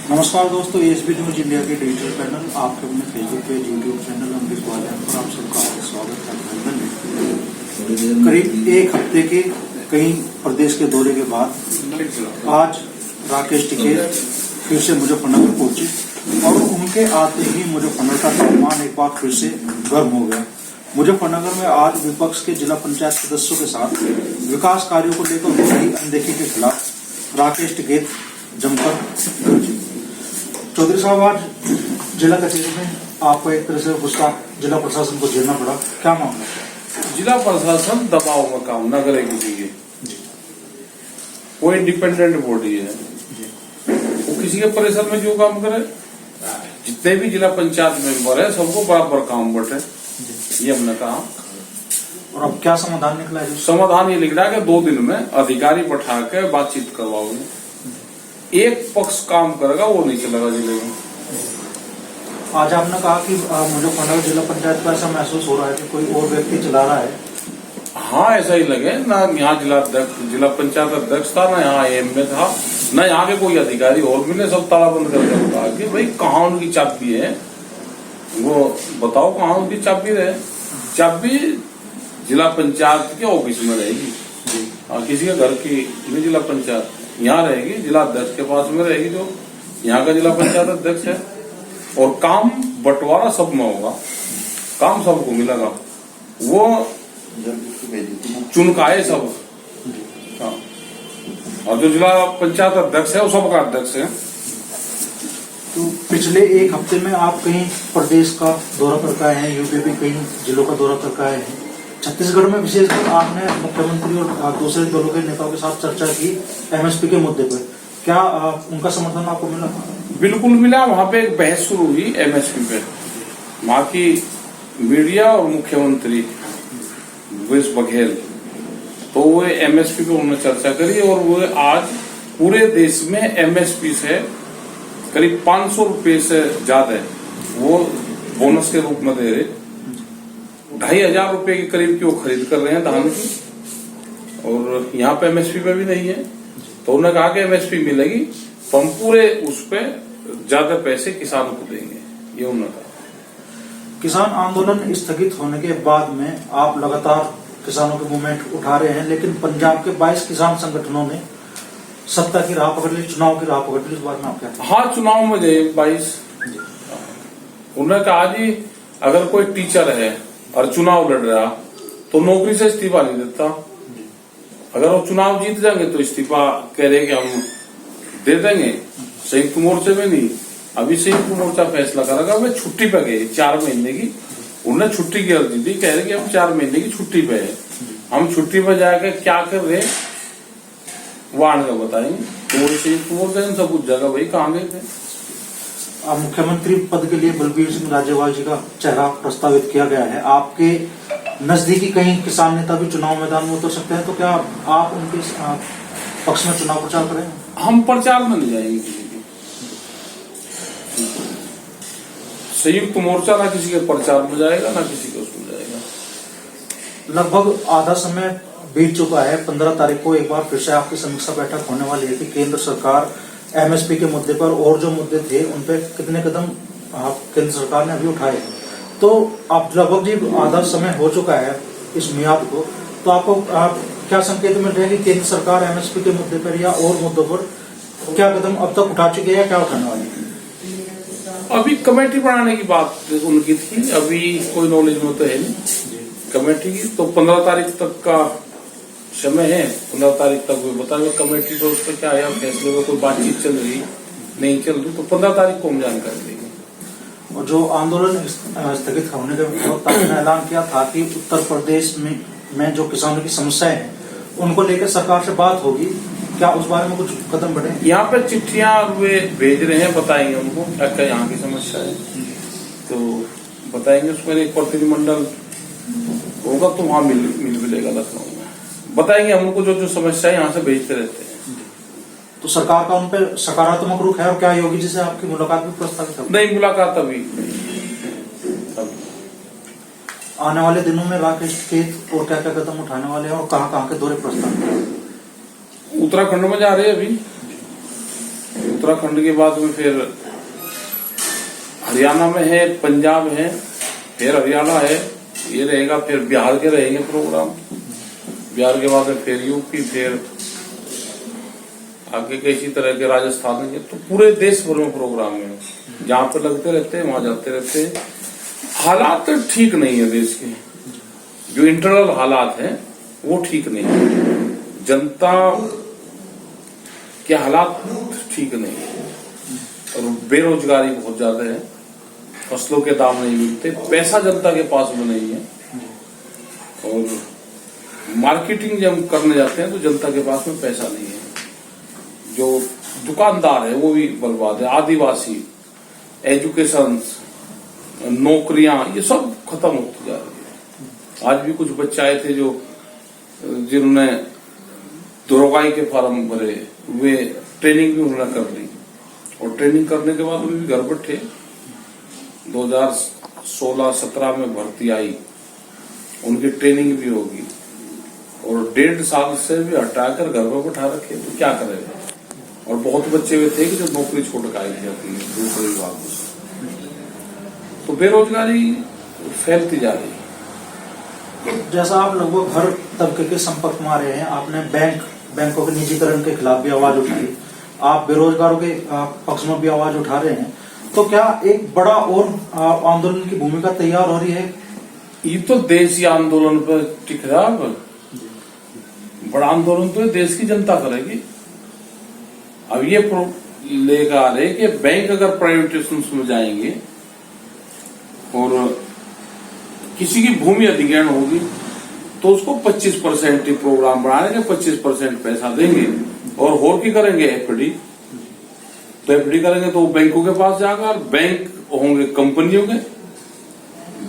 नमस्कार दोस्तों, ASB news India के डिजिटल पैनल आपके अपने फेसबुक पेज, यूट्यूब चैनल अमृत वाले पर आप सबका स्वागत है। अभिनंदन। करीब एक हफ्ते के कई प्रदेश के दौरे के बाद आज राकेश टिकैत फिर से मुजफ्फरनगर पहुंचे और उनके आते ही मुजफ्फरनगर का तापमान एक बार फिर से गर्म हो गया। मुजफ्फरनगर में आज विपक्ष के जिला पंचायत सदस्यों के साथ विकास कार्यों को लेकर हो रही अनदेखी के खिलाफ राकेश टिकैत जमकर गरजे। चौधरी साहब, आज जिला कचहरी में आपको एक तरह से गुस्सा जिला प्रशासन को झेलना पड़ा, क्या मामला है? जिला प्रशासन दबाव में काम न करे किसी के, वो इंडिपेंडेंट बॉडी है, वो किसी के प्रेशर में जो काम करे। जितने भी जिला पंचायत मेंबर है सबको बराबर काम बटे, ये हमने कहा। और अब क्या समाधान निकला है? समाधान ये लिख रहा है कि 2 दिन में अधिकारी बैठा के बातचीत करवाओगे। एक पक्ष काम करेगा वो नहीं चलेगा जिले में। आज आपने कहा कि मुजफ्फरनगर जिला पंचायत को ऐसा महसूस हो रहा है कि कोई और व्यक्ति चला रहा है। हाँ, ऐसा ही लगे ना। यहाँ जिला पंचायत अध्यक्ष था, ना यहाँ एएमए था, ना यहाँ के कोई अधिकारी और मिले। सब ताला बंद करके बता कि भाई कहाँ उनकी चाबी है, वो बताओ कहाँ उनकी चाबी रहे। चाबी जिला पंचायत के ऑफिस में रहेगी, किसी के घर की नहीं। जिला पंचायत यहाँ रहेगी, जिला अध्यक्ष के पास में रहेगी, जो यहाँ का जिला पंचायत अध्यक्ष है। और काम बंटवारा सब में होगा, काम सबको मिलेगा। वो चुनकाए सब। हाँ, और जो जिला पंचायत अध्यक्ष है वो सबका अध्यक्ष है। तो पिछले एक हफ्ते में आप कहीं प्रदेश का दौरा करके आए हैं, यूपी भी कई जिलों का दौरा करके आए हैं। छत्तीसगढ़ में विशेषकर आपने मुख्यमंत्री और दूसरे दलों के नेताओं के साथ चर्चा की एमएसपी के मुद्दे पर। क्या उनका समर्थन आपको मिला? बिल्कुल मिला। वहां पे एक बहस शुरू हुई एमएसपी पे। वहां की मीडिया और मुख्यमंत्री भूपेश बघेल, तो वो एमएसपी पे उन्होंने चर्चा करी। और वो आज पूरे देश में एमएसपी से करीब 500 रुपए से ज्यादा वो बोनस के रूप में दे रहे। 2500 रुपए के करीब की वो खरीद कर रहे हैं धान की, और यहाँ पे एमएसपी पे भी नहीं है। तो उन्होंने कहा कि एमएसपी मिलेगी तो हम पूरे उस पे ज्यादा पैसे किसानों को देंगे, ये उन्होंने कहा। किसान आंदोलन स्थगित होने के बाद में आप लगातार किसानों के मूवमेंट उठा रहे हैं, लेकिन पंजाब के 22 किसान संगठनों ने सत्ता की राह पकड़ ली, चुनाव की राह पकड़ ली। इस बारे में आप क्या? हाँ, चुनाव में गए 22। उन्होंने कहा जी अगर कोई टीचर है और चुनाव लड़ रहा तो नौकरी से इस्तीफा नहीं देता। अगर वो चुनाव जीत जाएंगे तो इस्तीफा कह रहे कि हम दे देंगे। संयुक्त मोर्चे में नहीं, अभी संयुक्त मोर्चा फैसला करेगा। वे छुट्टी पे गए 4 महीने की, उन्होंने छुट्टी की अर्जी दी, कह रहे कि हम 4 महीने की छुट्टी पे है। हम छुट्टी पे जाकर क्या कर रहे वो आने का बताएंगे। तो संयुक्त मोर्चा सब कुछ जगह भाई कहाँ गए थे। अब मुख्यमंत्री पद के लिए बलबीर सिंह राजेवाल जी का चेहरा प्रस्तावित किया गया है। आपके नजदीकी कई किसान नेता भी चुनाव मैदान में उतर सकते हैं, तो क्या आप उनके पक्ष में चुनाव प्रचार करें? हम प्रचार में नहीं जाएंगे किसी के। संयुक्त मोर्चा ना किसी के प्रचार में जाएगा, ना किसी के उसमें जाएगा। लगभग आधा समय बीत चुका है। 15 तारीख को एक बार फिर से आपकी समीक्षा बैठक होने वाली है कि केंद्र सरकार एमएसपी के मुद्दे पर और जो मुद्दे थे उन पे कितने कदम केंद्र सरकार ने अभी उठाए। तो अब लगभग जी आधा समय हो चुका है इस मियाद को, तो आपको क्या संकेत मिल रहे हैं कि केंद्र सरकार एमएसपी के मुद्दे पर या और मुद्दों पर क्या कदम अब तक उठा चुकी है या क्या उठाने वाली है? अभी कमेटी बनाने की बात उनकी थी, अभी कोई नॉलेज में तो है नहीं कमेटी की। तो 15 तारीख तक का समय है, 15 तारीख तक वो बताएगा कमेटी। तो उस पर क्या है फैसले में कोई बातचीत चल रही नहीं चल रही, तो 15 तारीख को हम जानकारी देंगे। और जो आंदोलन स्थगित होने के वक्त आपने ऐलान किया था कि उत्तर प्रदेश में जो किसानों की समस्याएं हैं उनको लेकर सरकार से बात होगी, क्या उस बारे में कुछ कदम बढ़े? यहाँ पे चिट्ठियां वे भेज रहे हैं, बताएंगे उनको क्या यहाँ की समस्या है तो बताएंगे। उसमें एक प्रतिनिधिमंडल होगा तो वहाँ मिलेगा लखनऊ में, बताएंगे हम उनको जो समस्या है यहाँ से भेजते रहते हैं। तो सरकार का उन पर सकारात्मक रुख है? और क्या योगी जी से आपकी मुलाकात भी प्रस्तावित है? नहीं, मुलाकात अभी आने वाले दिनों में राकेश टिकैत और क्या क्या कदम उठाने वाले हैं और कहाँ के दौरे प्रस्तावित? उत्तराखंड में जा रहे हैं अभी। उत्तराखंड के बाद में फिर हरियाणा में है, पंजाब है, फिर हरियाणा है, ये रहेगा। फिर बिहार के रहेंगे प्रोग्राम, बिहार के बाद में फिर यूपी, फिर आगे के इसी तरह के राजस्थान के। तो पूरे देश भर में प्रोग्राम है, जहाँ पे लगते रहते हैं वहां जाते रहते हैं। हालात तो ठीक नहीं है देश के, जो इंटरनल हालात हैं वो ठीक नहीं है, जनता के हालात ठीक नहीं है, और बेरोजगारी बहुत ज्यादा है, फसलों के दाम नहीं मिलते, पैसा जनता के पास में नहीं है, और मार्केटिंग जब हम करने जाते हैं तो जनता के पास में पैसा नहीं है। जो दुकानदार है वो भी बर्बाद है, आदिवासी, एजुकेशन, नौकरियां, ये सब खत्म होती जा रही है। आज भी कुछ बच्चे आए थे जो जिन्होंने दरोगाई के फॉर्म भरे, वे ट्रेनिंग भी उन्होंने कर ली, और ट्रेनिंग करने के बाद उन्हें भी घर बैठे 2016-17 में भर्ती आई, उनकी ट्रेनिंग भी होगी, और 1.5 साल से भी हटाकर घर में बैठा रखे, तो क्या करेगा। और बहुत बच्चे वे थे कि जो नौकरी छोड़ कर आई थी अपनी दूसरे विभाग से। तो बेरोजगारी फैलती जा रही है। जैसा आप लगभग हर तबके के संपर्क में आ रहे हैं, आपने बैंकों के निजीकरण के खिलाफ भी आवाज उठाई, आप बेरोजगारों के पक्ष में भी आवाज उठा रहे हैं, तो क्या एक बड़ा और आंदोलन की भूमिका तैयार हो रही है? ये तो देशी आंदोलन पर टिक रहा है, बड़ा आंदोलन तो देश की जनता करेगी। अब ये लेकर आ रहे कि बैंक अगर प्राइवेटाइजेशन में जाएंगे और किसी की भूमि अधिग्रहण होगी तो उसको 25% प्रोग्राम बढ़ाएंगे, 25% पैसा देंगे, और की करेंगे एफडी। तो एफडी करेंगे तो वो बैंकों के पास जाएगा, और बैंक होंगे कंपनियों के,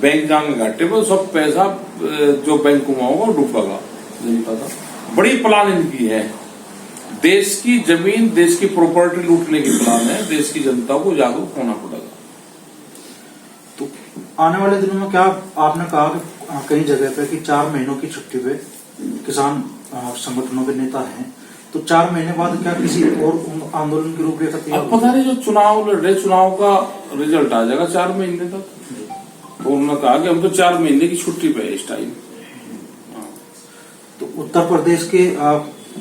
बैंक जाएंगे घाटे पर, सब पैसा जो बैंक में होगा डूबेगा जनता का। बड़ी प्लान इनकी है, देश की जमीन, देश की प्रॉपर्टी लूटने की प्लान है, देश की जनता को जागरूक होना पड़ेगा। तो आने वाले दिनों में क्या आपने कहा कि कई जगह पे कि 4 महीनों की छुट्टी पे किसान संगठनों के नेता हैं, तो 4 महीने बाद क्या किसी और आंदोलन की रूपरेखा तैयार? अब पता नहीं, जो चुनाव लड़ रहे, चुनाव का रिजल्ट आ जाएगा 4 महीने तक। तो उन्होंने कहा कि हम तो 4 महीने की छुट्टी पे है इस टाइम। तो उत्तर प्रदेश के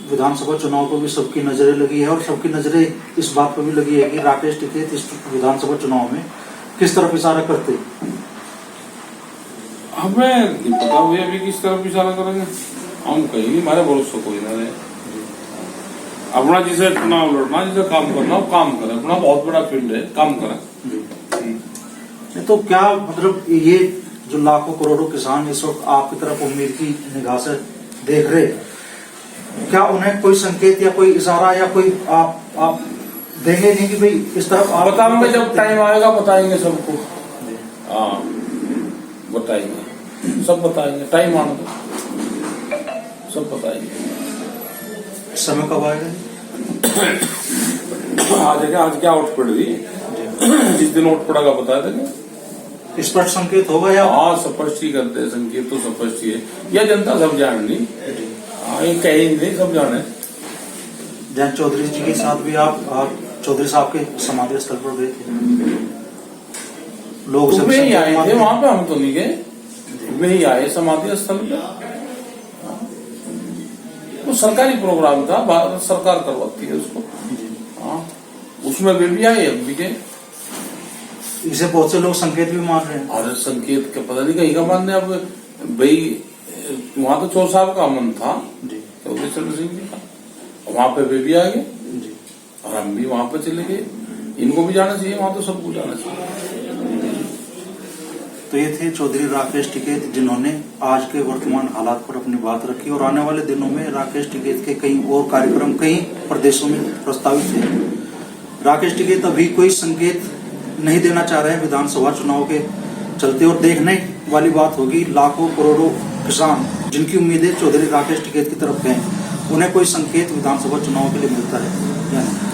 विधानसभा चुनाव पर भी सबकी नजरें लगी है, और सबकी नजरें इस बात पर भी लगी है कि राकेश टिकैत इस विधानसभा चुनाव में किस तरफ इशारा करते? हमें नहीं पता हुआ अभी किस तरफ इशारा करेंगे, हम कहीं नहीं, हमारे भरोसा कोई ना रहे। अपना जिसे चुनाव लड़ना, जिसे काम करना, वो काम करें, अपना बहुत बड़ा फील्ड है, काम करें। तो क्या मतलब ये जो लाखों करोड़ों किसान इस वक्त आपकी तरफ उम्मीद की निगाह से देख रहे, क्या उन्हें कोई संकेत या कोई इशारा या कोई आप देंगे नहीं कि भाई इस तरफ आप बताएंगे? जब टाइम आएगा बताएंगे सबको, हाँ बताएंगे, सब बताएंगे, टाइम आने दो, सब बताएंगे। समय कब आएगा? आज क्या वोट पड़ रही, जिस दिन वोट पड़ेगा बता देंगे। स्पष्ट संकेत होगा या? हाँ स्पष्ट ही करते हैं, संकेत तो स्पष्ट ही है, या जनता सब जान नहीं, हाँ ये कहीं नहीं, सब जाने। जयंत चौधरी जी के साथ भी आप चौधरी साहब के समाधि स्थल पर गए थे, लोग सब ही आए थे वहां पे, हम तो नहीं गए, वे ही आए समाधि स्थल पे। वो सरकारी प्रोग्राम था, भारत सरकार करवाती है उसको, हाँ उसमें वे भी आए, हम भी गए। इसे बहुत से लोग संकेत भी मान रहे हैं। और संकेत का पता नहीं कहीं का मानने, अब भाई वहां तो 4 साल का अमन था चौधरी चरण सिंह जी का, वहां पे वे भी आ गए और हम भी वहां पे चले गए। इनको भी जाना चाहिए वहां, तो सबको जाना चाहिए। तो ये थे चौधरी राकेश टिकैत, जिन्होंने आज के वर्तमान हालात पर अपनी बात रखी, और आने वाले दिनों में राकेश टिकैत के कई और कार्यक्रम कई प्रदेशों में प्रस्तावित थे। राकेश टिकैत अभी कोई संकेत नहीं देना चाह रहे हैं विधानसभा चुनाव के चलते, और देखने वाली बात होगी लाखों करोड़ों किसान जिनकी उम्मीदें चौधरी राकेश टिकैत की तरफ गए, उन्हें कोई संकेत विधानसभा चुनाव के लिए मिलता है या नहीं।